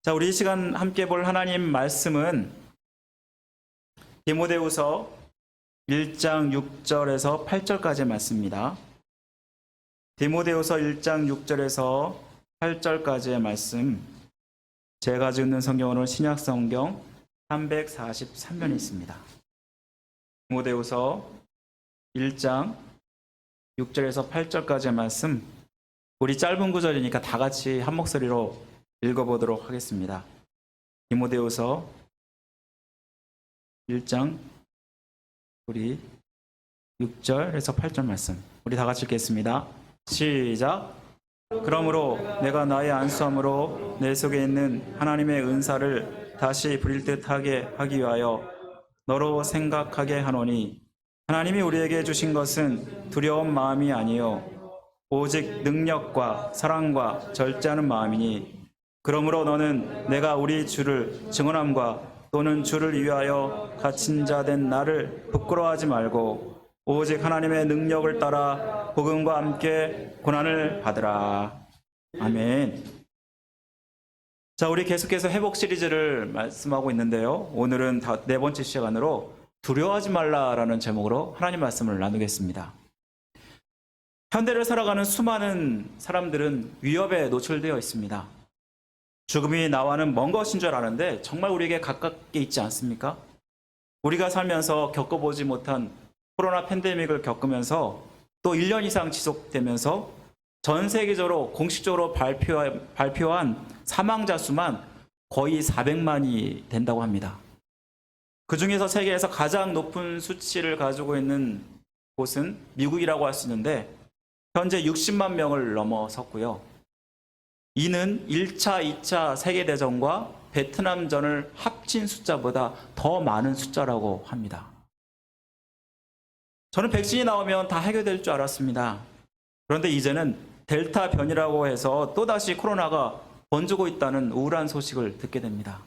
자, 우리 이 시간 함께 볼 하나님 말씀은 디모데후서 1장 6절에서 8절까지의 말씀입니다. 디모데후서 1장 6절에서 8절까지의 말씀. 제가 가지고 있는 성경으로는 신약성경 343면이 있습니다. 디모데후서 1장 6절에서 8절까지의 말씀. 우리 짧은 구절이니까 다 같이 한 목소리로 읽어보도록 하겠습니다. 디모데후서 1장 우리 6절에서 8절 말씀 우리 다 같이 읽겠습니다. 시작. 그러므로 내가 나의 안수함으로 내 속에 있는 하나님의 은사를 다시 부릴 듯하게 하기 위하여 너로 생각하게 하노니 하나님이 우리에게 주신 것은 두려운 마음이 아니요 오직 능력과 사랑과 절제하는 마음이니 그러므로 너는 내가 우리 주를 증언함과 또는 주를 위하여 갇힌 자 된 나를 부끄러워하지 말고 오직 하나님의 능력을 따라 복음과 함께 고난을 받으라. 아멘. 자, 우리 계속해서 회복 시리즈를 말씀하고 있는데요. 오늘은 네 번째 시간으로 두려워하지 말라라는 제목으로 하나님 말씀을 나누겠습니다. 현대를 살아가는 수많은 사람들은 위협에 노출되어 있습니다. 죽음이 나와는 먼 것인 줄 아는데 정말 우리에게 가깝게 있지 않습니까? 우리가 살면서 겪어보지 못한 코로나 팬데믹을 겪으면서 또 1년 이상 지속되면서 전 세계적으로 공식적으로 발표한 사망자 수만 거의 400만이 된다고 합니다. 그 중에서 세계에서 가장 높은 수치를 가지고 있는 곳은 미국이라고 할 수 있는데 현재 60만 명을 넘어섰고요. 이는 1차, 2차 세계대전과 베트남전을 합친 숫자보다 더 많은 숫자라고 합니다. 저는 백신이 나오면 다 해결될 줄 알았습니다. 그런데 이제는 델타 변이라고 해서 또다시 코로나가 번지고 있다는 우울한 소식을 듣게 됩니다.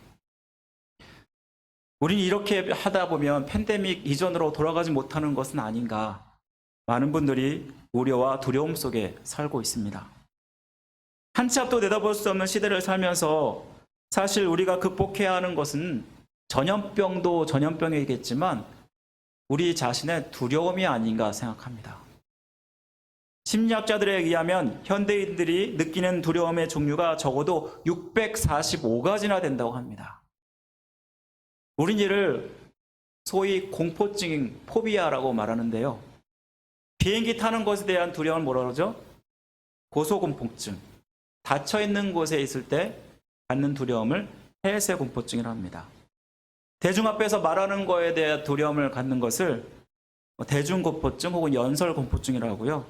우린 이렇게 하다 보면 팬데믹 이전으로 돌아가지 못하는 것은 아닌가. 많은 분들이 우려와 두려움 속에 살고 있습니다. 한치 앞도 내다볼 수 없는 시대를 살면서 사실 우리가 극복해야 하는 것은 전염병도 전염병이겠지만 우리 자신의 두려움이 아닌가 생각합니다. 심리학자들에 의하면 현대인들이 느끼는 두려움의 종류가 적어도 645가지나 된다고 합니다. 우린 이를 소위 공포증, 포비아라고 말하는데요. 비행기 타는 것에 대한 두려움을 뭐라 그러죠? 고소공포증. 닫혀있는 곳에 있을 때 갖는 두려움을 폐쇄공포증이라고 합니다. 대중 앞에서 말하는 거에 대한 두려움을 갖는 것을 대중공포증 혹은 연설공포증이라고 하고요.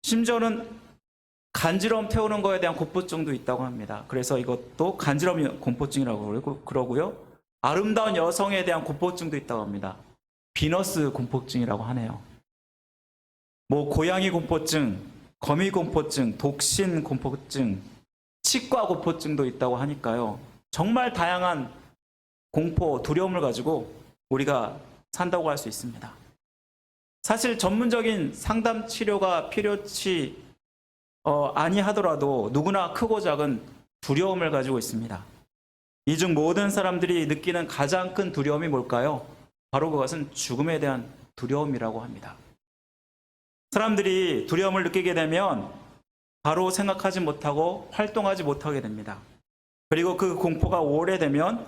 심지어는 간지럼 태우는 거에 대한 공포증도 있다고 합니다. 그래서 이것도 간지럼 공포증이라고 그러고요. 아름다운 여성에 대한 공포증도 있다고 합니다. 비너스 공포증이라고 하네요. 고양이 공포증, 거미 공포증, 독신 공포증, 치과 공포증도 있다고 하니까요. 정말 다양한 공포, 두려움을 가지고 우리가 산다고 할 수 있습니다. 사실 전문적인 상담 치료가 필요치 아니하더라도 누구나 크고 작은 두려움을 가지고 있습니다. 이 중 모든 사람들이 느끼는 가장 큰 두려움이 뭘까요? 바로 그것은 죽음에 대한 두려움이라고 합니다. 사람들이 두려움을 느끼게 되면 바로 생각하지 못하고 활동하지 못하게 됩니다. 그리고 그 공포가 오래되면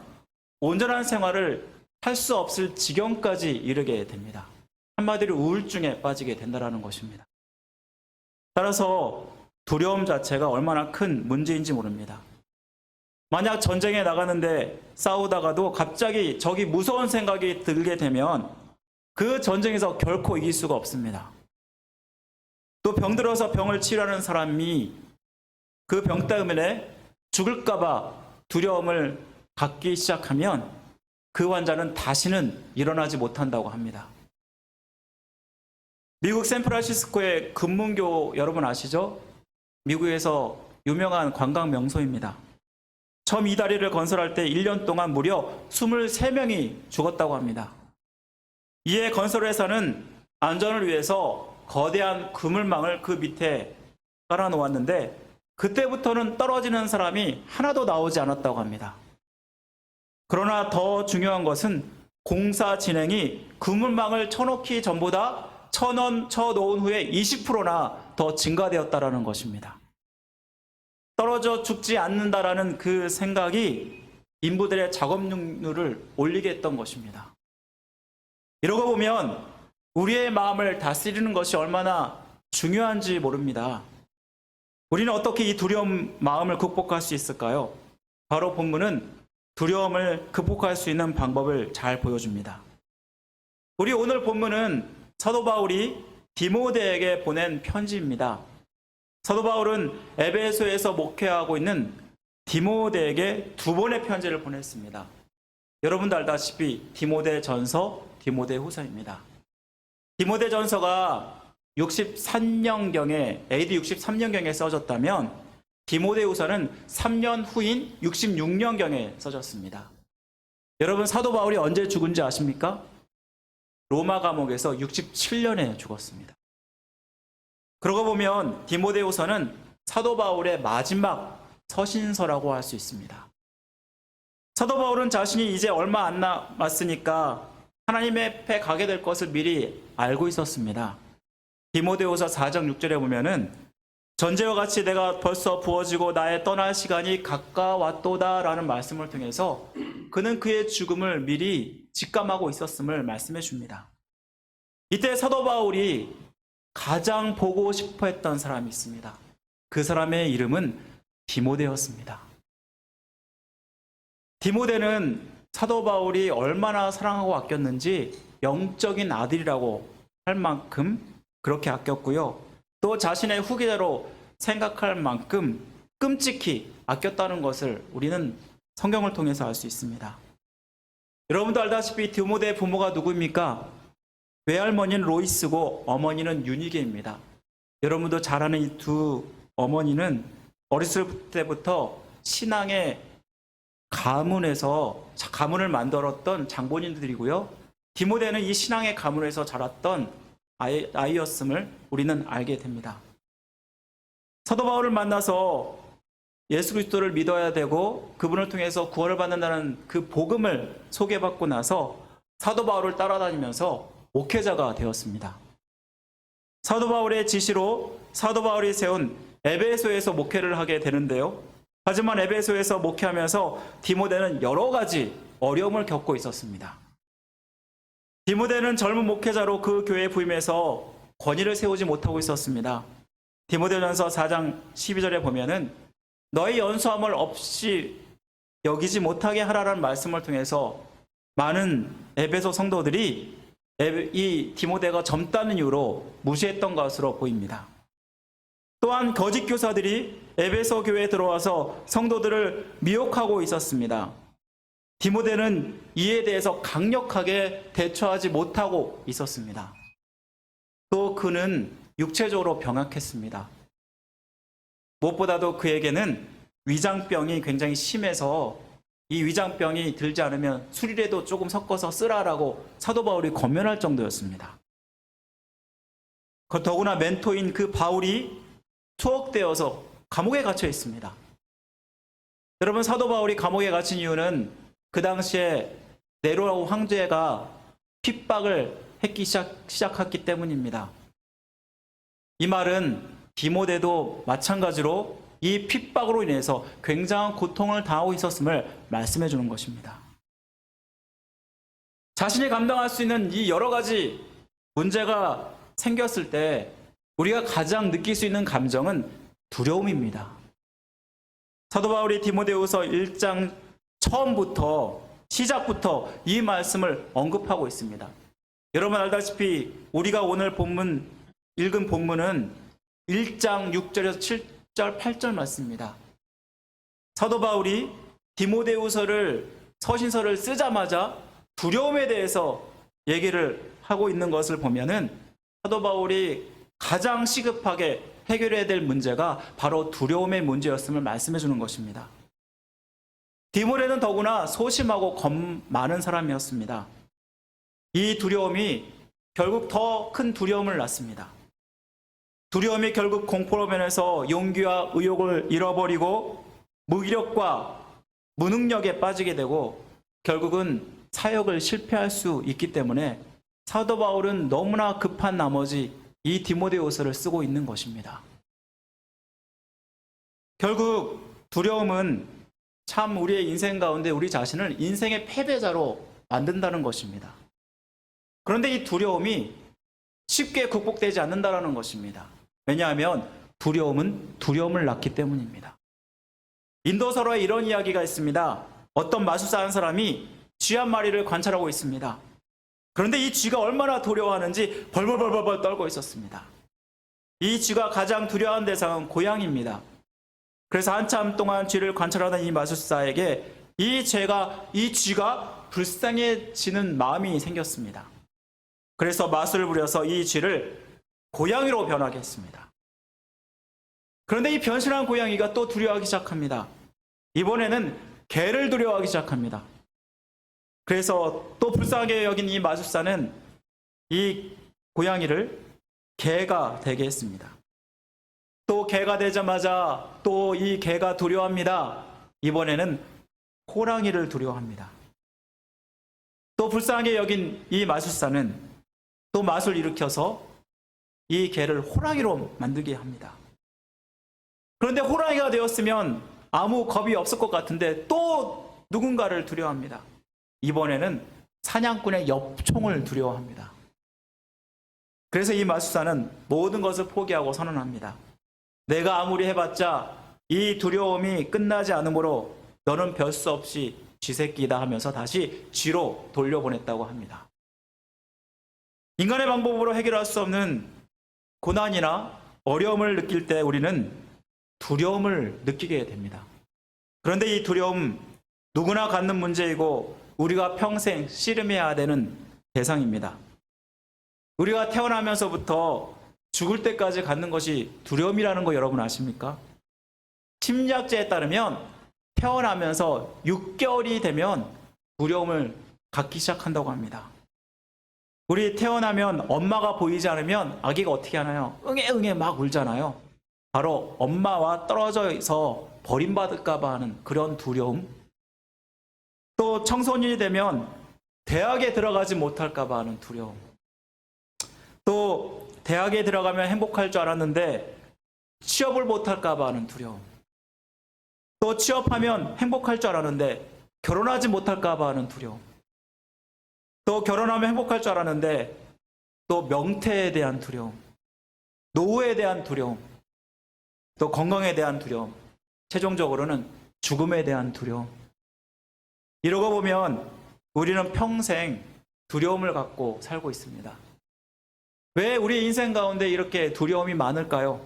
온전한 생활을 할 수 없을 지경까지 이르게 됩니다. 한마디로 우울증에 빠지게 된다는 것입니다. 따라서 두려움 자체가 얼마나 큰 문제인지 모릅니다. 만약 전쟁에 나가는데 싸우다가도 갑자기 적이 무서운 생각이 들게 되면 그 전쟁에서 결코 이길 수가 없습니다. 또 병들어서 병을 치료하는 사람이 그 병 때문에 죽을까봐 두려움을 갖기 시작하면 그 환자는 다시는 일어나지 못한다고 합니다. 미국 샌프란시스코의 금문교 여러분 아시죠? 미국에서 유명한 관광 명소입니다. 처음 이 다리를 건설할 때 1년 동안 무려 23명이 죽었다고 합니다. 이에 건설회사는 안전을 위해서 거대한 그물망을 그 밑에 깔아놓았는데 그때부터는 떨어지는 사람이 하나도 나오지 않았다고 합니다. 그러나 더 중요한 것은 공사 진행이 그물망을 쳐놓기 전보다 쳐놓은 후에 20%나 더 증가되었다라는 것입니다. 떨어져 죽지 않는다라는 그 생각이 인부들의 작업률을 올리게 했던 것입니다. 이러고 보면 우리의 마음을 다스리는 것이 얼마나 중요한지 모릅니다. 우리는 어떻게 이 두려움 마음을 극복할 수 있을까요? 바로 본문은 두려움을 극복할 수 있는 방법을 잘 보여줍니다. 우리 오늘 본문은 사도 바울이 디모데에게 보낸 편지입니다. 사도 바울은 에베소에서 목회하고 있는 디모데에게 2번의 편지를 보냈습니다. 여러분도 알다시피 디모데전서, 디모데후서입니다. 디모데전서가 63년경에 AD 63년경에 써졌다면 디모데후서는 3년 후인 66년경에 써졌습니다. 여러분 사도 바울이 언제 죽은지 아십니까? 로마 감옥에서 67년에 죽었습니다. 그러고 보면 디모데후서는 사도 바울의 마지막 서신서라고 할 수 있습니다. 사도 바울은 자신이 이제 얼마 안 남았으니까 하나님의 앞에 가게 될 것을 미리 알고 있었습니다. 디모데후서 4장 6절에 보면은 전제와 같이 내가 벌써 부어지고 나의 떠날 시간이 가까웠도다라는 말씀을 통해서 그는 그의 죽음을 미리 직감하고 있었음을 말씀해 줍니다. 이때 사도 바울이 가장 보고 싶어 했던 사람이 있습니다. 그 사람의 이름은 디모데였습니다. 디모데는 사도 바울이 얼마나 사랑하고 아꼈는지 영적인 아들이라고 할 만큼 그렇게 아꼈고요. 또 자신의 후계자로 생각할 만큼 끔찍히 아꼈다는 것을 우리는 성경을 통해서 알 수 있습니다. 여러분도 알다시피 디모데의 부모가 누구입니까? 외할머니는 로이스고 어머니는 유니게입니다. 여러분도 잘 아는 이 두 어머니는 어렸을 때부터 신앙의 가문을 만들었던 장본인들이고요. 디모데는 이 신앙의 가문에서 자랐던 아이였음을 우리는 알게 됩니다. 사도 바울을 만나서 예수 그리스도를 믿어야 되고 그분을 통해서 구원을 받는다는 그 복음을 소개받고 나서 사도 바울을 따라다니면서 목회자가 되었습니다. 사도 바울의 지시로 사도 바울이 세운 에베소에서 목회를 하게 되는데요. 하지만 에베소에서 목회하면서 디모데는 여러 가지 어려움을 겪고 있었습니다. 디모데는 젊은 목회자로 그 교회에 부임해서 권위를 세우지 못하고 있었습니다. 디모데전서 4장 12절에 보면은 너희 연수함을 없이 여기지 못하게 하라는 말씀을 통해서 많은 에베소 성도들이 이 디모데가 젊다는 이유로 무시했던 것으로 보입니다. 또한 거짓 교사들이 에베소 교회에 들어와서 성도들을 미혹하고 있었습니다. 디모데는 이에 대해서 강력하게 대처하지 못하고 있었습니다. 또 그는 육체적으로 병약했습니다. 무엇보다도 그에게는 위장병이 굉장히 심해서 이 위장병이 들지 않으면 술이라도 조금 섞어서 쓰라라고 사도 바울이 권면할 정도였습니다. 더구나 멘토인 그 바울이 투옥되어서 감옥에 갇혀 있습니다. 여러분 사도 바울이 감옥에 갇힌 이유는 그 당시에 네로 황제가 핍박을 했기 시작했기 때문입니다. 이 말은 디모데도 마찬가지로 이 핍박으로 인해서 굉장한 고통을 당하고 있었음을 말씀해 주는 것입니다. 자신이 감당할 수 있는 이 여러 가지 문제가 생겼을 때 우리가 가장 느낄 수 있는 감정은 두려움입니다. 사도 바울이 디모데후서 1장 시작부터 이 말씀을 언급하고 있습니다. 여러분 알다시피 우리가 오늘 읽은 본문은 1장 6절에서 7절, 8절 말씀입니다. 사도 바울이 디모데후서를 서신서를 쓰자마자 두려움에 대해서 얘기를 하고 있는 것을 보면은 사도 바울이 가장 시급하게 해결해야 될 문제가 바로 두려움의 문제였음을 말씀해 주는 것입니다. 디모데는 더구나 소심하고 겁 많은 사람이었습니다. 이 두려움이 결국 더 큰 두려움을 낳습니다. 두려움이 결국 공포로 변해서 용기와 의욕을 잃어버리고 무기력과 무능력에 빠지게 되고 결국은 사역을 실패할 수 있기 때문에 사도 바울은 너무나 급한 나머지 이 디모데후서를 쓰고 있는 것입니다. 결국 두려움은 참 우리의 인생 가운데 우리 자신을 인생의 패배자로 만든다는 것입니다. 그런데 이 두려움이 쉽게 극복되지 않는다는 것입니다. 왜냐하면 두려움은 두려움을 낳기 때문입니다. 인도서로에 이런 이야기가 있습니다. 어떤 마술사 한 사람이 쥐 한 마리를 관찰하고 있습니다. 그런데 이 쥐가 얼마나 두려워하는지 벌벌벌벌 떨고 있었습니다. 이 쥐가 가장 두려워하는 대상은 고양이입니다. 그래서 한참 동안 쥐를 관찰하던 이 마술사에게 이 쥐가 불쌍해지는 마음이 생겼습니다. 그래서 마술을 부려서 이 쥐를 고양이로 변하게 했습니다. 그런데 이 변신한 고양이가 또 두려워하기 시작합니다. 이번에는 개를 두려워하기 시작합니다. 그래서 또 불쌍하게 여긴 이 마술사는 이 고양이를 개가 되게 했습니다. 또 개가 되자마자 또 이 개가 두려워합니다. 이번에는 호랑이를 두려워합니다. 또 불쌍하게 여긴 이 마술사는 또 마술을 일으켜서 이 개를 호랑이로 만들게 합니다. 그런데 호랑이가 되었으면 아무 겁이 없을 것 같은데 또 누군가를 두려워합니다. 이번에는 사냥꾼의 엽총을 두려워합니다. 그래서 이 마술사는 모든 것을 포기하고 선언합니다. 내가 아무리 해봤자 이 두려움이 끝나지 않으므로 너는 별 수 없이 쥐새끼다 하면서 다시 쥐로 돌려보냈다고 합니다. 인간의 방법으로 해결할 수 없는 고난이나 어려움을 느낄 때 우리는 두려움을 느끼게 됩니다. 그런데 이 두려움 누구나 갖는 문제이고 우리가 평생 씨름해야 되는 대상입니다. 우리가 태어나면서부터 죽을 때까지 갖는 것이 두려움이라는 거 여러분 아십니까? 심리학자에 따르면 태어나면서 6개월이 되면 두려움을 갖기 시작한다고 합니다. 우리 태어나면 엄마가 보이지 않으면 아기가 어떻게 하나요? 응애 막 울잖아요. 바로 엄마와 떨어져서 버림받을까 봐 하는 그런 두려움. 또 청소년이 되면 대학에 들어가지 못할까 봐 하는 두려움. 또 대학에 들어가면 행복할 줄 알았는데 취업을 못할까 봐 하는 두려움. 또 취업하면 행복할 줄 알았는데 결혼하지 못할까 봐 하는 두려움. 또 결혼하면 행복할 줄 알았는데 또 명태에 대한 두려움, 노후에 대한 두려움, 또 건강에 대한 두려움, 최종적으로는 죽음에 대한 두려움. 이러고 보면 우리는 평생 두려움을 갖고 살고 있습니다. 왜 우리 인생 가운데 이렇게 두려움이 많을까요?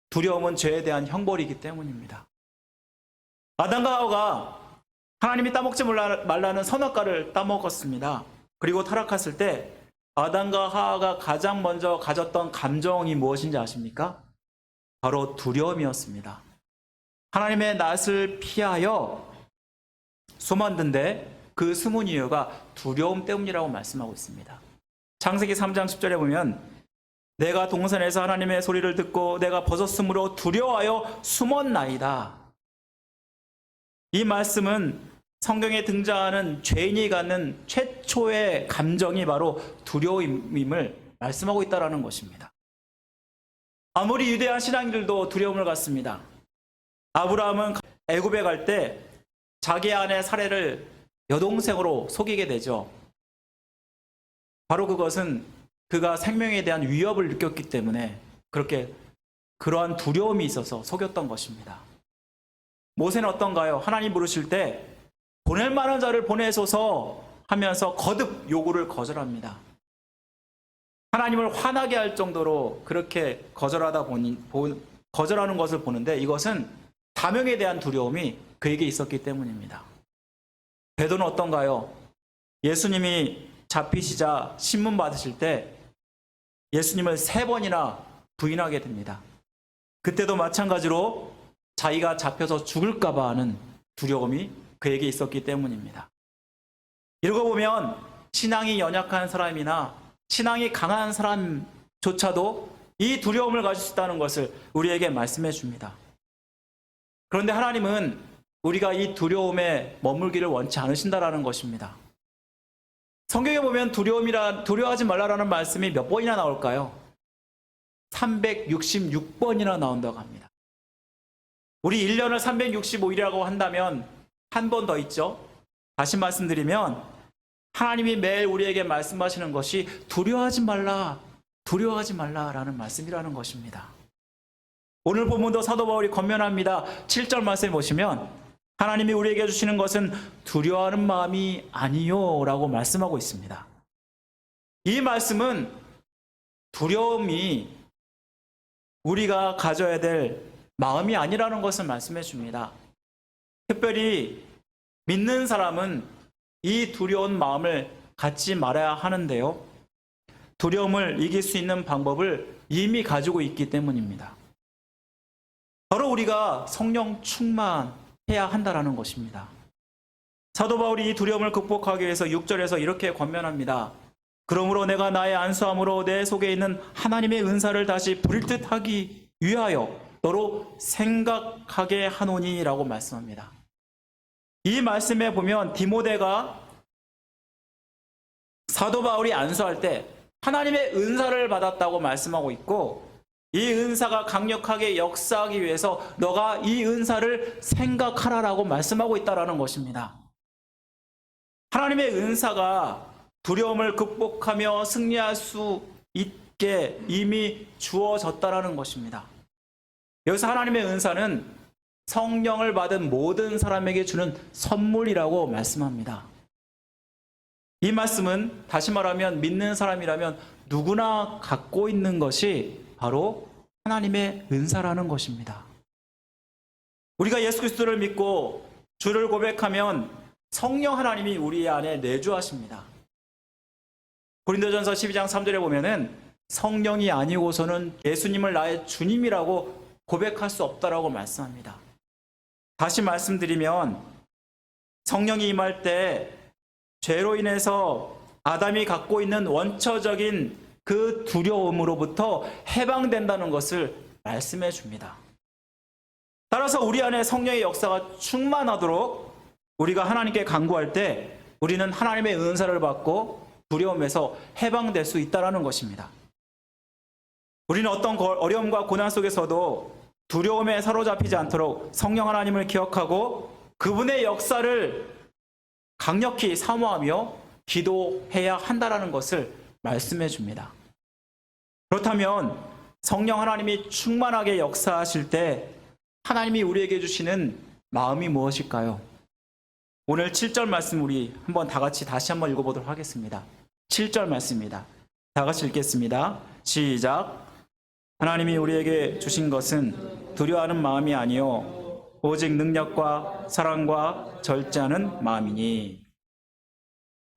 두려움은 죄에 대한 형벌이기 때문입니다. 아담과 하와가 하나님이 따먹지 말라는 선악과를 따먹었습니다. 그리고 타락했을 때 아담과 하와가 가장 먼저 가졌던 감정이 무엇인지 아십니까? 바로 두려움이었습니다. 하나님의 낯을 피하여 숨었는데 그 숨은 이유가 두려움 때문이라고 말씀하고 있습니다. 창세기 3장 10절에 보면 내가 동산에서 하나님의 소리를 듣고 내가 벗었으므로 두려워하여 숨었나이다. 이 말씀은 성경에 등장하는 죄인이 갖는 최초의 감정이 바로 두려움임을 말씀하고 있다는 것입니다. 아무리 위대한 신앙인들도 두려움을 갖습니다. 아브라함은 애굽에 갈 때 자기 아내 사레를 여동생으로 속이게 되죠. 바로 그것은 그가 생명에 대한 위협을 느꼈기 때문에 그러한 두려움이 있어서 속였던 것입니다. 모세는 어떤가요? 하나님 부르실 때 보낼 만한 자를 보내소서 하면서 거듭 요구를 거절합니다. 하나님을 화나게 할 정도로 그렇게 거절하는 것을 보는데 이것은 사명에 대한 두려움이 그에게 있었기 때문입니다. 베드로는 어떤가요? 예수님이 잡히시자 신문 받으실 때 예수님을 3번이나 부인하게 됩니다. 그때도 마찬가지로 자기가 잡혀서 죽을까 봐 하는 두려움이 그에게 있었기 때문입니다. 이러고 보면 신앙이 연약한 사람이나 신앙이 강한 사람조차도 이 두려움을 가질 수 있다는 것을 우리에게 말씀해 줍니다. 그런데 하나님은 우리가 이 두려움에 머물기를 원치 않으신다라는 것입니다. 성경에 보면 두려워하지 말라라는 말씀이 몇 번이나 나올까요? 366번이나 나온다고 합니다. 우리 1년을 365일이라고 한다면 한 번 더 있죠. 다시 말씀드리면 하나님이 매일 우리에게 말씀하시는 것이 두려워하지 말라라는 말씀이라는 것입니다. 오늘 본문도 사도 바울이 권면합니다. 7절 말씀에 보시면 하나님이 우리에게 주시는 것은 두려워하는 마음이 아니요 라고 말씀하고 있습니다. 이 말씀은 두려움이 우리가 가져야 될 마음이 아니라는 것을 말씀해 줍니다. 특별히 믿는 사람은 이 두려운 마음을 갖지 말아야 하는데요. 두려움을 이길 수 있는 방법을 이미 가지고 있기 때문입니다. 바로 우리가 성령 충만해야 한다는 것입니다. 사도 바울이 이 두려움을 극복하기 위해서 6절에서 이렇게 권면합니다. 그러므로 내가 나의 안수함으로 내 속에 있는 하나님의 은사를 다시 부릴 듯 하기 위하여 너로 생각하게 하노니라고 말씀합니다. 이 말씀에 보면 디모데가 사도 바울이 안수할 때 하나님의 은사를 받았다고 말씀하고 있고, 이 은사가 강력하게 역사하기 위해서 너가 이 은사를 생각하라라고 말씀하고 있다는 것입니다. 하나님의 은사가 두려움을 극복하며 승리할 수 있게 이미 주어졌다는 것입니다. 여기서 하나님의 은사는 성령을 받은 모든 사람에게 주는 선물이라고 말씀합니다. 이 말씀은 다시 말하면 믿는 사람이라면 누구나 갖고 있는 것이 바로 하나님의 은사라는 것입니다. 우리가 예수 그리스도를 믿고 주를 고백하면 성령 하나님이 우리 안에 내주하십니다. 고린도전서 12장 3절에 보면은 성령이 아니고서는 예수님을 나의 주님이라고 고백할 수 없다라고 말씀합니다. 다시 말씀드리면 성령이 임할 때 죄로 인해서 아담이 갖고 있는 원초적인 그 두려움으로부터 해방된다는 것을 말씀해 줍니다. 따라서 우리 안에 성령의 역사가 충만하도록 우리가 하나님께 간구할 때 우리는 하나님의 은사를 받고 두려움에서 해방될 수 있다는 것입니다. 우리는 어떤 어려움과 고난 속에서도 두려움에 사로잡히지 않도록 성령 하나님을 기억하고 그분의 역사를 강력히 사모하며 기도해야 한다는 것을 말씀해 줍니다. 그렇다면 성령 하나님이 충만하게 역사하실 때 하나님이 우리에게 주시는 마음이 무엇일까요? 오늘 7절 말씀 우리 한번 다시 한번 읽어보도록 하겠습니다. 7절 말씀입니다. 다 같이 읽겠습니다. 시작. 하나님이 우리에게 주신 것은 두려워하는 마음이 아니요 오직 능력과 사랑과 절제하는 마음이니.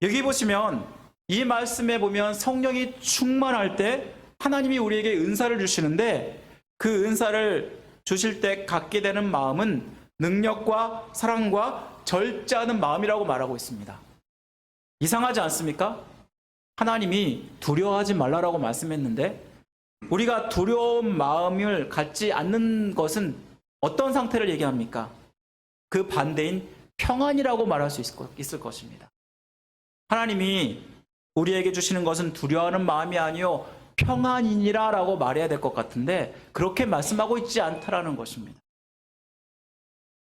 여기 보시면 이 말씀에 보면 성령이 충만할 때 하나님이 우리에게 은사를 주시는데 그 은사를 주실 때 갖게 되는 마음은 능력과 사랑과 절제하는 마음이라고 말하고 있습니다. 이상하지 않습니까? 하나님이 두려워하지 말라라고 말씀했는데 우리가 두려운 마음을 갖지 않는 것은 어떤 상태를 얘기합니까? 그 반대인 평안이라고 말할 수 있을 것입니다. 하나님이 우리에게 주시는 것은 두려워하는 마음이 아니요 평안이니라 라고 말해야 될 것 같은데 그렇게 말씀하고 있지 않다라는 것입니다.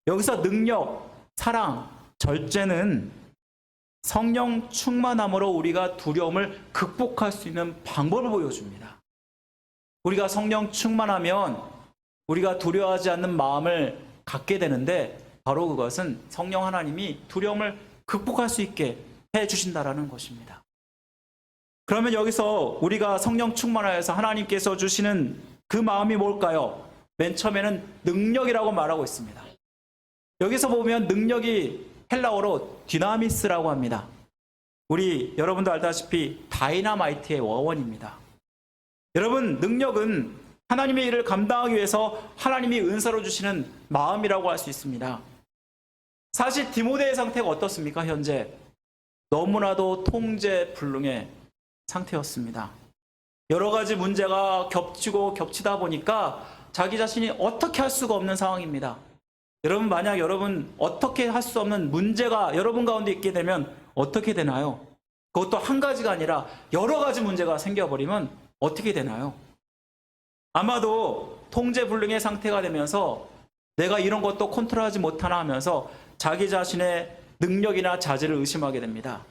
여기서 능력, 사랑, 절제는 성령 충만함으로 우리가 두려움을 극복할 수 있는 방법을 보여줍니다. 우리가 성령 충만하면 우리가 두려워하지 않는 마음을 갖게 되는데 바로 그것은 성령 하나님이 두려움을 극복할 수 있게 해주신다라는 것입니다. 그러면 여기서 우리가 성령 충만하여서 하나님께서 주시는 그 마음이 뭘까요? 맨 처음에는 능력이라고 말하고 있습니다. 여기서 보면 능력이 헬라어로 디나미스라고 합니다. 우리 여러분도 알다시피 다이나마이트의 원어원입니다. 여러분, 능력은 하나님의 일을 감당하기 위해서 하나님이 은사로 주시는 마음이라고 할 수 있습니다. 사실 디모데의 상태가 어떻습니까? 현재 너무나도 통제불능의 상태였습니다. 여러 가지 문제가 겹치고 겹치다 보니까 자기 자신이 어떻게 할 수가 없는 상황입니다. 여러분, 만약 여러분 어떻게 할 수 없는 문제가 여러분 가운데 있게 되면 어떻게 되나요? 그것도 한 가지가 아니라 여러 가지 문제가 생겨버리면 어떻게 되나요? 아마도 통제불능의 상태가 되면서 내가 이런 것도 컨트롤하지 못하나 하면서 자기 자신의 능력이나 자질을 의심하게 됩니다.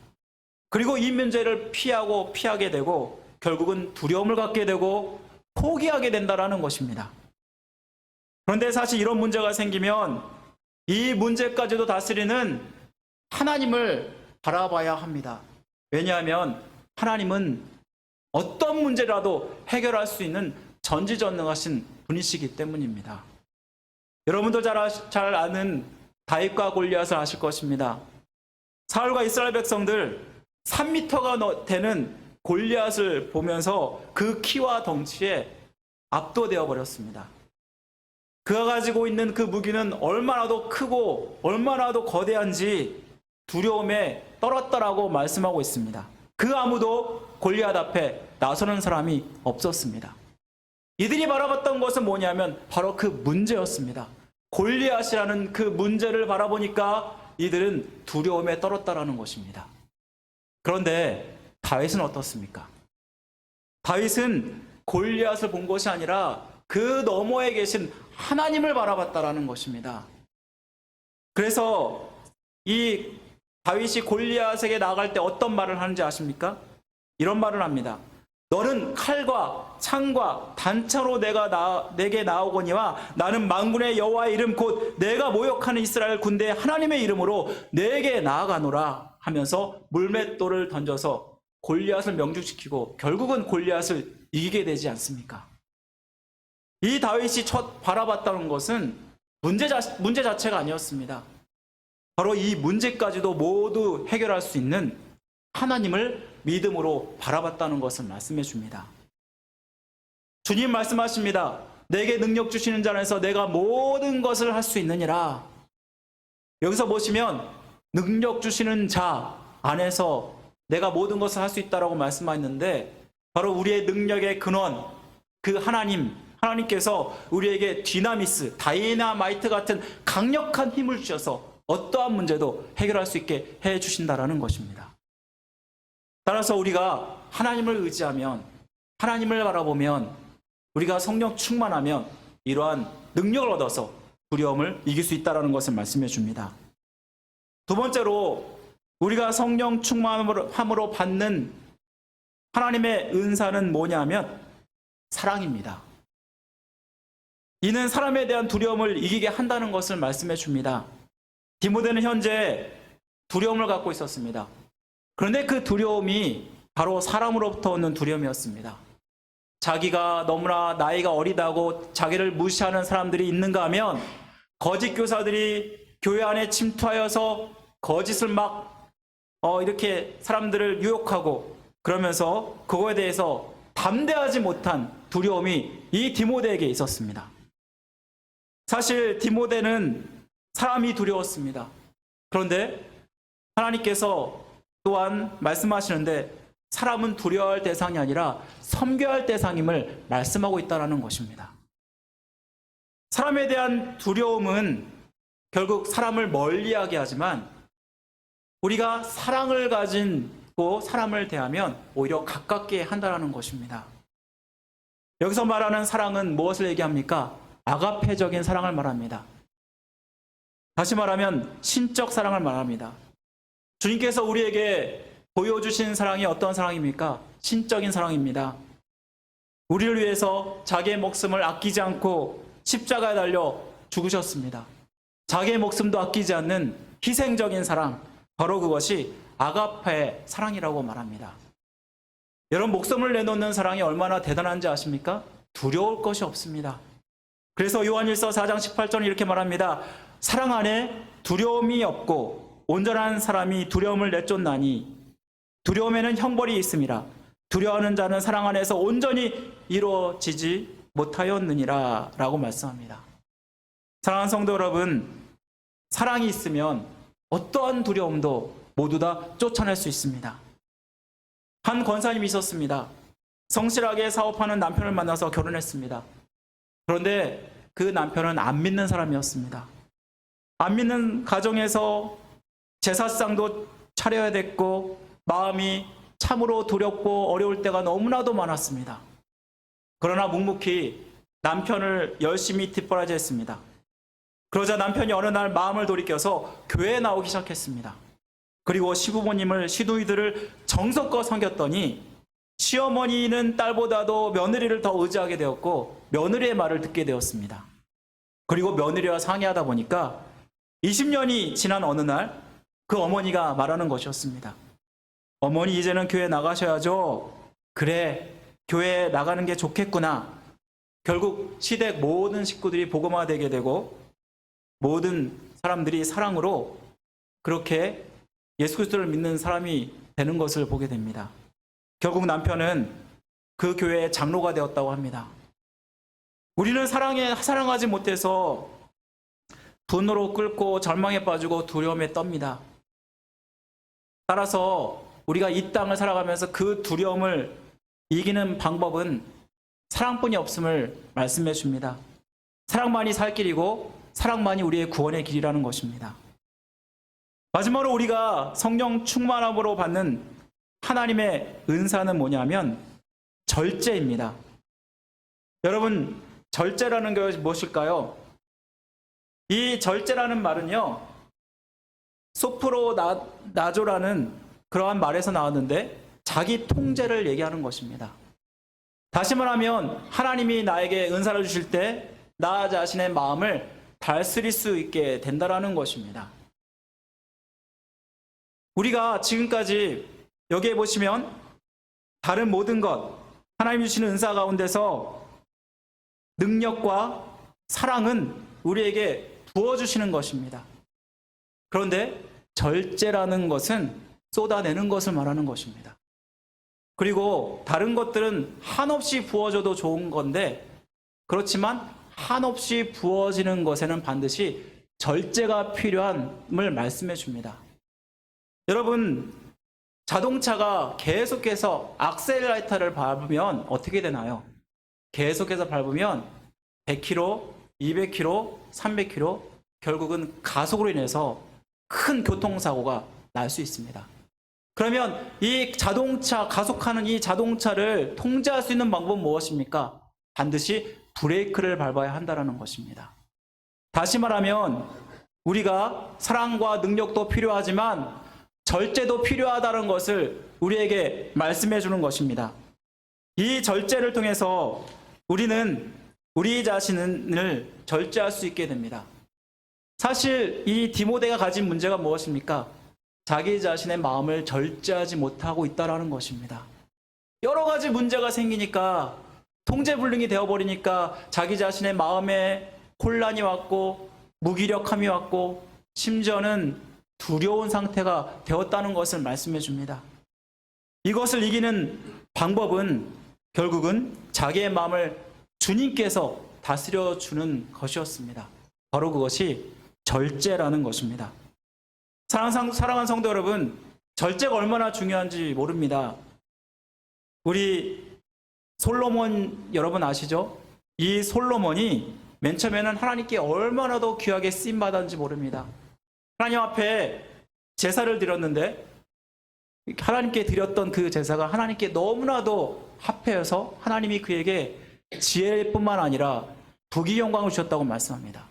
그리고 이 문제를 피하게 되고 결국은 두려움을 갖게 되고 포기하게 된다는 것입니다. 그런데 사실 이런 문제가 생기면 이 문제까지도 다스리는 하나님을 바라봐야 합니다. 왜냐하면 하나님은 어떤 문제라도 해결할 수 있는 전지전능하신 분이시기 때문입니다. 여러분도 잘 아는 다윗과 골리앗을 아실 것입니다. 사울과 이스라엘 백성들 3m가 되는 골리앗을 보면서 그 키와 덩치에 압도되어 버렸습니다. 그가 가지고 있는 그 무기는 얼마나도 크고 얼마나도 거대한지 두려움에 떨었다라고 말씀하고 있습니다. 그 아무도 골리앗 앞에 나서는 사람이 없었습니다. 이들이 바라봤던 것은 뭐냐면 바로 그 문제였습니다. 골리앗이라는 그 문제를 바라보니까 이들은 두려움에 떨었다라는 것입니다. 그런데 다윗은 어떻습니까? 다윗은 골리앗을 본 것이 아니라 그 너머에 계신 하나님을 바라봤다라는 것입니다. 그래서 이 다윗이 골리앗에게 나아갈 때 어떤 말을 하는지 아십니까? 이런 말을 합니다. 너는 칼과 창과 단차로 내게 나오거니와 나는 만군의 여호와의 이름 곧 내가 모욕하는 이스라엘 군대의 하나님의 이름으로 내게 나아가노라 하면서 물맷돌을 던져서 골리앗을 명중시키고 결국은 골리앗을 이기게 되지 않습니까? 이 다윗이 첫 바라봤다는 것은 문제 자체가 아니었습니다. 바로 이 문제까지도 모두 해결할 수 있는 하나님을 믿음으로 바라봤다는 것을 말씀해 줍니다. 주님 말씀하십니다. 내게 능력 주시는 자 안에서 내가 모든 것을 할 수 있느니라. 여기서 보시면 능력 주시는 자 안에서 내가 모든 것을 할 수 있다라고 말씀하셨는데 바로 우리의 능력의 근원 그 하나님께서 우리에게 디나미스, 다이나마이트 같은 강력한 힘을 주셔서 어떠한 문제도 해결할 수 있게 해 주신다라는 것입니다. 따라서 우리가 하나님을 의지하면, 하나님을 바라보면, 우리가 성령 충만하면 이러한 능력을 얻어서 두려움을 이길 수 있다는 것을 말씀해 줍니다. 두 번째로 우리가 성령 충만함으로 받는 하나님의 은사는 뭐냐면 사랑입니다. 이는 사람에 대한 두려움을 이기게 한다는 것을 말씀해 줍니다. 디모데는 현재 두려움을 갖고 있었습니다. 그런데 그 두려움이 바로 사람으로부터 오는 두려움이었습니다. 자기가 너무나 나이가 어리다고 자기를 무시하는 사람들이 있는가 하면 거짓 교사들이 교회 안에 침투하여서 거짓을 막 이렇게 사람들을 유혹하고 그러면서 그거에 대해서 담대하지 못한 두려움이 이 디모데에게 있었습니다. 사실 디모데는 사람이 두려웠습니다. 그런데 하나님께서 또한 말씀하시는데 사람은 두려워할 대상이 아니라 섬겨야 할 대상임을 말씀하고 있다는 것입니다. 사람에 대한 두려움은 결국 사람을 멀리하게 하지만 우리가 사랑을 가지고 사람을 대하면 오히려 가깝게 한다는 것입니다. 여기서 말하는 사랑은 무엇을 얘기합니까? 아가페적인 사랑을 말합니다. 다시 말하면 신적 사랑을 말합니다. 주님께서 우리에게 보여주신 사랑이 어떤 사랑입니까? 신적인 사랑입니다. 우리를 위해서 자기의 목숨을 아끼지 않고 십자가에 달려 죽으셨습니다. 자기의 목숨도 아끼지 않는 희생적인 사랑, 바로 그것이 아가페 사랑이라고 말합니다. 여러분, 목숨을 내놓는 사랑이 얼마나 대단한지 아십니까? 두려울 것이 없습니다. 그래서 요한일서 4장 18절은 이렇게 말합니다. 사랑 안에 두려움이 없고 온전한 사람이 두려움을 내쫓나니 두려움에는 형벌이 있음이라. 두려워하는 자는 사랑 안에서 온전히 이루어지지 못하였느니라 라고 말씀합니다. 사랑하는 성도 여러분, 사랑이 있으면 어떠한 두려움도 모두 다 쫓아낼 수 있습니다. 한 권사님이 있었습니다. 성실하게 사업하는 남편을 만나서 결혼했습니다. 그런데 그 남편은 안 믿는 사람이었습니다. 안 믿는 가정에서 제사상도 차려야 됐고 마음이 참으로 두렵고 어려울 때가 너무나도 많았습니다. 그러나 묵묵히 남편을 열심히 뒷바라지했습니다. 그러자 남편이 어느 날 마음을 돌이켜서 교회에 나오기 시작했습니다. 그리고 시부모님을 시누이들을 정성껏 섬겼더니 시어머니는 딸보다도 며느리를 더 의지하게 되었고 며느리의 말을 듣게 되었습니다. 그리고 며느리와 상의하다 보니까 20년이 지난 어느 날 그 어머니가 말하는 것이었습니다. 어머니, 이제는 교회 나가셔야죠. 그래, 교회 나가는 게 좋겠구나. 결국 시댁 모든 식구들이 복음화되게 되고 모든 사람들이 사랑으로 그렇게 예수 그리스도를 믿는 사람이 되는 것을 보게 됩니다. 결국 남편은 그 교회의 장로가 되었다고 합니다. 우리는 사랑하지 못해서 분노로 끓고 절망에 빠지고 두려움에 떱니다. 따라서 우리가 이 땅을 살아가면서 그 두려움을 이기는 방법은 사랑뿐이 없음을 말씀해 줍니다. 사랑만이 살 길이고 사랑만이 우리의 구원의 길이라는 것입니다. 마지막으로 우리가 성령 충만함으로 받는 하나님의 은사는 뭐냐면 절제입니다. 여러분, 절제라는 것이 무엇일까요? 이 절제라는 말은요, 소프로 나조라는 그러한 말에서 나왔는데 자기 통제를 얘기하는 것입니다. 다시 말하면 하나님이 나에게 은사를 주실 때 나 자신의 마음을 다스릴 수 있게 된다라는 것입니다. 우리가 지금까지 여기에 보시면 다른 모든 것, 하나님 주시는 은사 가운데서 능력과 사랑은 우리에게 부어주시는 것입니다. 그런데 절제라는 것은 쏟아내는 것을 말하는 것입니다. 그리고 다른 것들은 한없이 부어줘도 좋은 건데 그렇지만 한없이 부어지는 것에는 반드시 절제가 필요함을 말씀해 줍니다. 여러분, 자동차가 계속해서 악셀레이터를 밟으면 어떻게 되나요? 계속해서 밟으면 100km, 200km, 300km 결국은 가속으로 인해서 큰 교통사고가 날 수 있습니다. 그러면 이 자동차, 가속하는 이 자동차를 통제할 수 있는 방법은 무엇입니까? 반드시 브레이크를 밟아야 한다는 것입니다. 다시 말하면 우리가 사랑과 능력도 필요하지만 절제도 필요하다는 것을 우리에게 말씀해 주는 것입니다. 이 절제를 통해서 우리는 우리 자신을 절제할 수 있게 됩니다. 사실 이 디모데가 가진 문제가 무엇입니까? 자기 자신의 마음을 절제하지 못하고 있다는 것입니다. 여러 가지 문제가 생기니까 통제불능이 되어버리니까 자기 자신의 마음에 혼란이 왔고 무기력함이 왔고 심지어는 두려운 상태가 되었다는 것을 말씀해 줍니다. 이것을 이기는 방법은 결국은 자기의 마음을 주님께서 다스려 주는 것이었습니다. 바로 그것이 절제라는 것입니다. 사랑하는 성도 여러분, 절제가 얼마나 중요한지 모릅니다. 우리 솔로몬 여러분 아시죠? 이 솔로몬이 맨 처음에는 하나님께 얼마나 더 귀하게 쓰임받았는지 모릅니다. 하나님 앞에 제사를 드렸는데 하나님께 드렸던 그 제사가 하나님께 너무나도 합해서 하나님이 그에게 지혜뿐만 아니라 부귀 영광을 주셨다고 말씀합니다.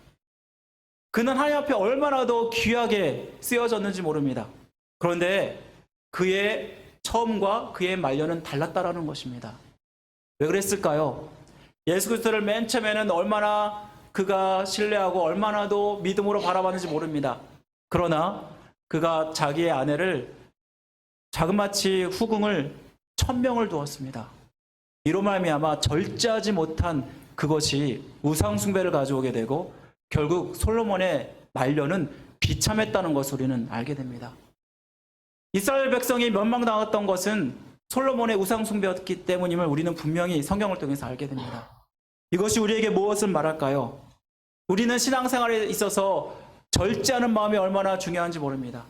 그는 하나님 앞에 얼마나 더 귀하게 쓰여졌는지 모릅니다. 그런데 그의 처음과 그의 말년은 달랐다라는 것입니다. 왜 그랬을까요? 예수 그리스도를 맨 처음에는 얼마나 그가 신뢰하고 얼마나 더 믿음으로 바라봤는지 모릅니다. 그러나 그가 자기의 아내를 자그마치 후궁을 1000명을 두었습니다. 이로 말미암아 절제하지 못한 그것이 우상 숭배를 가져오게 되고 결국 솔로몬의 말년은 비참했다는 것을 우리는 알게 됩니다. 이스라엘 백성이 멸망당했던 것은 솔로몬의 우상 숭배였기 때문임을 우리는 분명히 성경을 통해서 알게 됩니다. 이것이 우리에게 무엇을 말할까요? 우리는 신앙생활에 있어서 절제하는 마음이 얼마나 중요한지 모릅니다.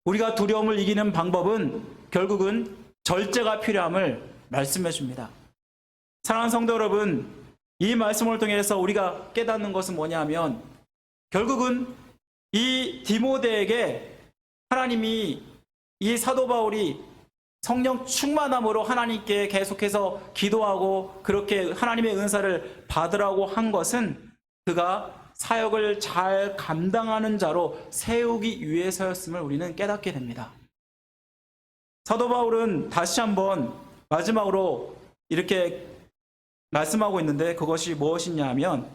우리가 두려움을 이기는 방법은 결국은 절제가 필요함을 말씀해 줍니다. 사랑하는 성도 여러분, 이 말씀을 통해서 우리가 깨닫는 것은 뭐냐면 결국은 이 디모데에게 하나님이 이 사도 바울이 성령 충만함으로 하나님께 계속해서 기도하고 그렇게 하나님의 은사를 받으라고 한 것은 그가 사역을 잘 감당하는 자로 세우기 위해서였음을 우리는 깨닫게 됩니다. 사도 바울은 다시 한번 마지막으로 이렇게 말씀하고 있는데 그것이 무엇이냐 하면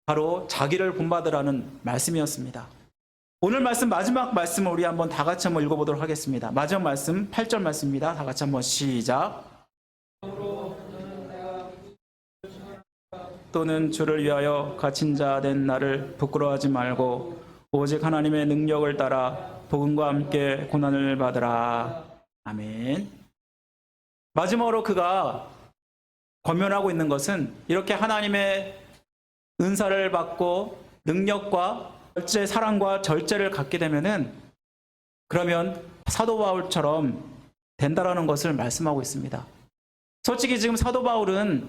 바로 자기를 본받으라는 말씀이었습니다. 오늘 말씀 마지막 말씀을 우리 한번 다 같이 한번 읽어보도록 하겠습니다. 마지막 말씀 8절 말씀입니다. 다 같이 한번 시작. 또는 주를 위하여 갇힌 자 된 나를 부끄러워하지 말고 오직 하나님의 능력을 따라 복음과 함께 고난을 받으라. 아멘. 마지막으로 그가 권면하고 있는 것은 이렇게 하나님의 은사를 받고 능력과 절제, 사랑과 절제를 갖게 되면은 그러면 사도 바울처럼 된다라는 것을 말씀하고 있습니다. 솔직히 지금 사도 바울은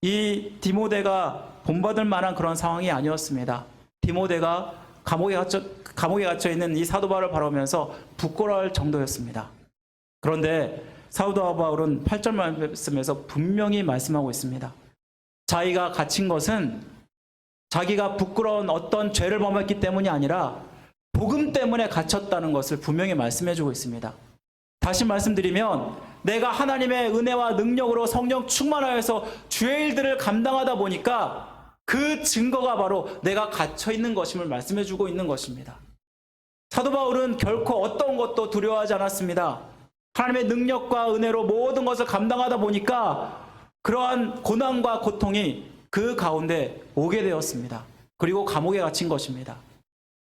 이 디모데가 본받을 만한 그런 상황이 아니었습니다. 디모데가 감옥에 갇혀 있는 이 사도 바울을 바라보면서 부끄러워할 정도였습니다. 그런데 사도 바울은 8절 말씀에서 분명히 말씀하고 있습니다. 자기가 갇힌 것은 자기가 부끄러운 어떤 죄를 범했기 때문이 아니라 복음 때문에 갇혔다는 것을 분명히 말씀해주고 있습니다. 다시 말씀드리면 내가 하나님의 은혜와 능력으로 성령 충만하여서 주의 일들을 감당하다 보니까 그 증거가 바로 내가 갇혀있는 것임을 말씀해주고 있는 것입니다. 사도 바울은 결코 어떤 것도 두려워하지 않았습니다. 하나님의 능력과 은혜로 모든 것을 감당하다 보니까 그러한 고난과 고통이 그 가운데 오게 되었습니다. 그리고 감옥에 갇힌 것입니다.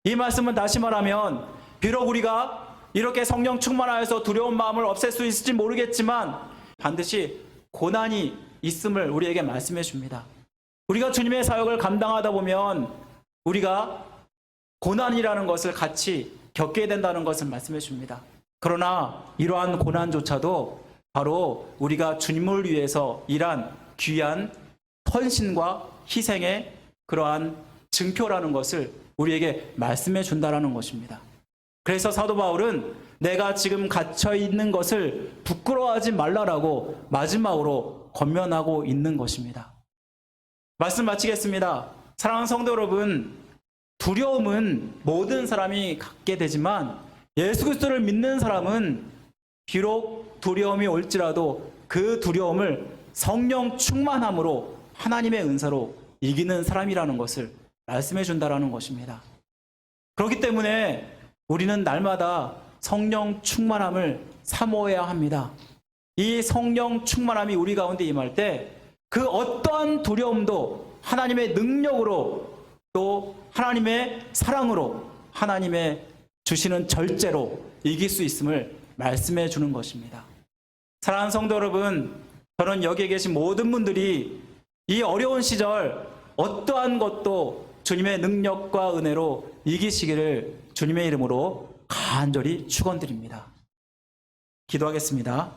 이 말씀은 다시 말하면 비록 우리가 이렇게 성령 충만하여서 두려운 마음을 없앨 수 있을지 모르겠지만 반드시 고난이 있음을 우리에게 말씀해 줍니다. 우리가 주님의 사역을 감당하다 보면 우리가 고난이라는 것을 같이 겪게 된다는 것을 말씀해 줍니다. 그러나 이러한 고난조차도 바로 우리가 주님을 위해서 일한 귀한 헌신과 희생의 그러한 증표라는 것을 우리에게 말씀해 준다라는 것입니다. 그래서 사도 바울은 내가 지금 갇혀 있는 것을 부끄러워하지 말라라고 마지막으로 권면하고 있는 것입니다. 말씀 마치겠습니다. 사랑하는 성도 여러분, 두려움은 모든 사람이 갖게 되지만 예수 그리스도를 믿는 사람은 비록 두려움이 올지라도 그 두려움을 성령 충만함으로 하나님의 은사로 이기는 사람이라는 것을 말씀해 준다라는 것입니다. 그렇기 때문에 우리는 날마다 성령 충만함을 사모해야 합니다. 이 성령 충만함이 우리 가운데 임할 때 그 어떠한 두려움도 하나님의 능력으로 또 하나님의 사랑으로 하나님의 주시는 절제로 이길 수 있음을 말씀해 주는 것입니다. 사랑하는 성도 여러분, 저는 여기에 계신 모든 분들이 이 어려운 시절 어떠한 것도 주님의 능력과 은혜로 이기시기를 주님의 이름으로 간절히 축원드립니다. 기도하겠습니다.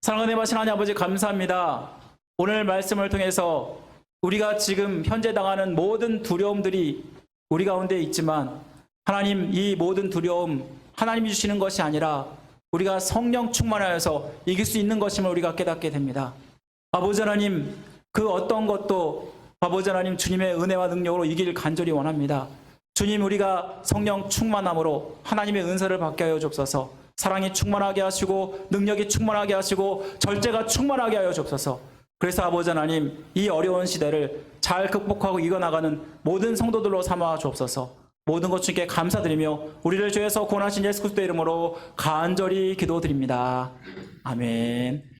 사랑하는 하신 하나님 아버지 감사합니다. 오늘 말씀을 통해서 우리가 지금 현재 당하는 모든 두려움들이 우리 가운데 있지만 하나님, 이 모든 두려움 하나님이 주시는 것이 아니라 우리가 성령 충만하여서 이길 수 있는 것임을 우리가 깨닫게 됩니다. 아버지 하나님, 그 어떤 것도 아버지 하나님 주님의 은혜와 능력으로 이기를 간절히 원합니다. 주님, 우리가 성령 충만함으로 하나님의 은사를 받게 하여 주옵소서. 사랑이 충만하게 하시고 능력이 충만하게 하시고 절제가 충만하게 하여 주옵소서. 그래서 아버지 하나님, 이 어려운 시대를 잘 극복하고 이겨나가는 모든 성도들로 삼아 주옵소서. 모든 것 주께 감사드리며 우리를 죄에서 구원하신 예수 그리스도의 이름으로 간절히 기도드립니다. 아멘.